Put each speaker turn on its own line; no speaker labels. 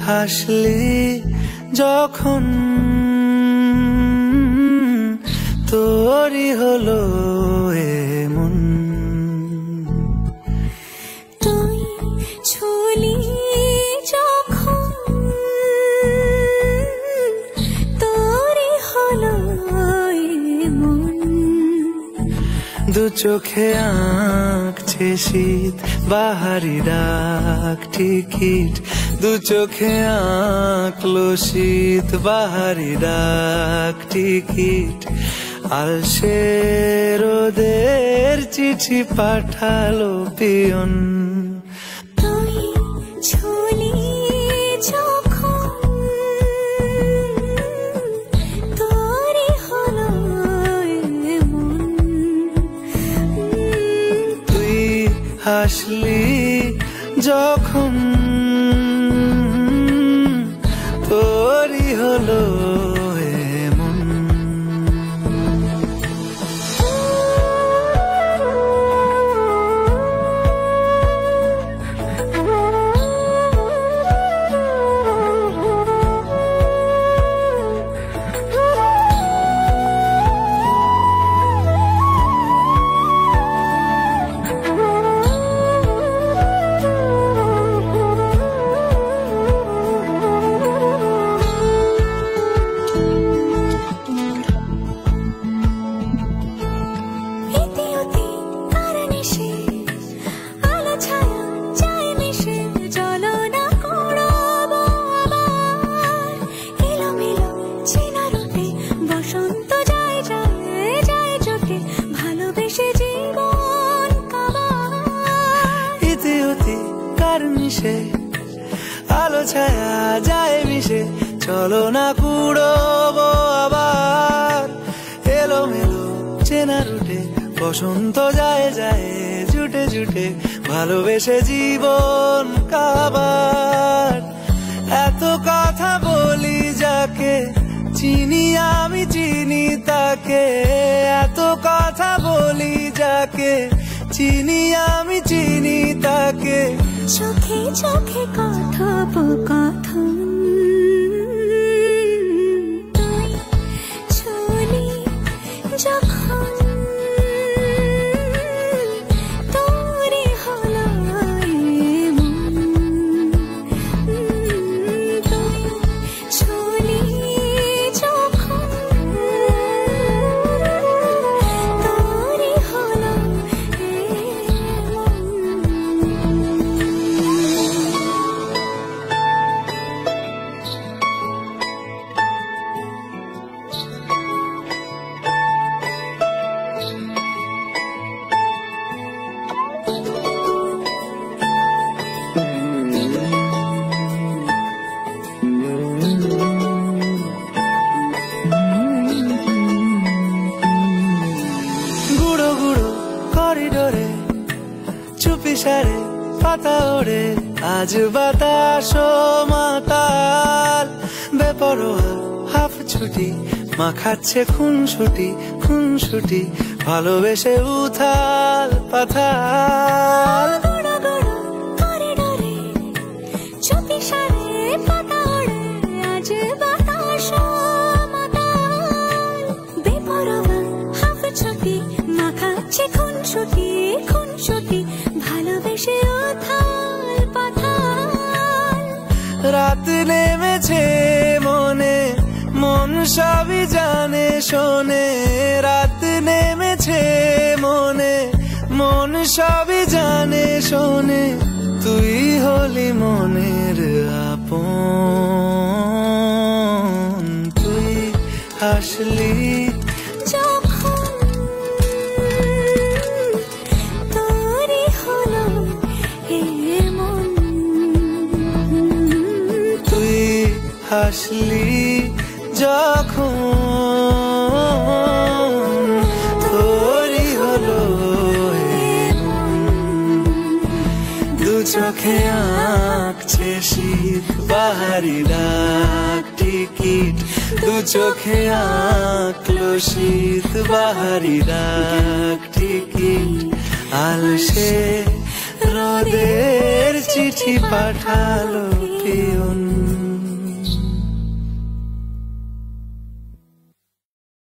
হাসলি যখন তোরই হলো এমন।
তুই ছুলি যখন তোরই হলো এমন।
দু চোখে আঁকছে শীত বাহারি ডাক টিকিট, দু চোখে আঁকলো শীত বাহারি ডাক টিকিট। আলসে রোদের চিঠি পাঠালো পিয়ন।
তুই ছুলি যখন তোরই হলো এমন।
তুই হাসলি যখন তোরই হলো এমন। আলো ছায়া যায় মিশে চলো না কুড়োবো আবার। এলোমেলো চেনা রুটে বসন্ত যায় যায় জুটে জুটে ভালোবেসে জীবন কাবার। এত কথা বলি যাকে চিনি আমি চিনি তাকে, এত কথা বলি যাকে চিনি আমি চিনি তাকে।
চোখে চোখে কথোপকথন। তুই ছুলি যখন তোরই হলো এমন। তুই ছুলি যখন তোরই হলো
চুপিসারে পাতা ওড়ে আজ বাতাস মাতাল। বেপরোয়া হাফ ছুটি মাখাচ্ছে খুনসুটি খুনসুটি ভালোবেসে উথাল পাথাল।
চুপিসারে পাতা ওড়ে আজ বাতাস মাতাল। বেপরোয়া হাফ ছুটি মাখাচ্ছে খুনসুটি খুনসুটি ভালোবেসে উথাল পাথাল।
রাত নেমেছে মনে মন সবই জানে শোনে, রাত নেমেছে মনে মন সবই জানে শোনে। তুই হলি মনের আপন, তুই হাসলি
যখন তোরই হলো এমন।
তুই হাসলি যখন তোরই হলো এমন। দু চোখে আঁকছে শীত বাহারি ডাক টিকিট, দু চোখে আঁকলো শীত বাহারি ডাক টিকিট। আলসে রোদের চিঠি পাঠালো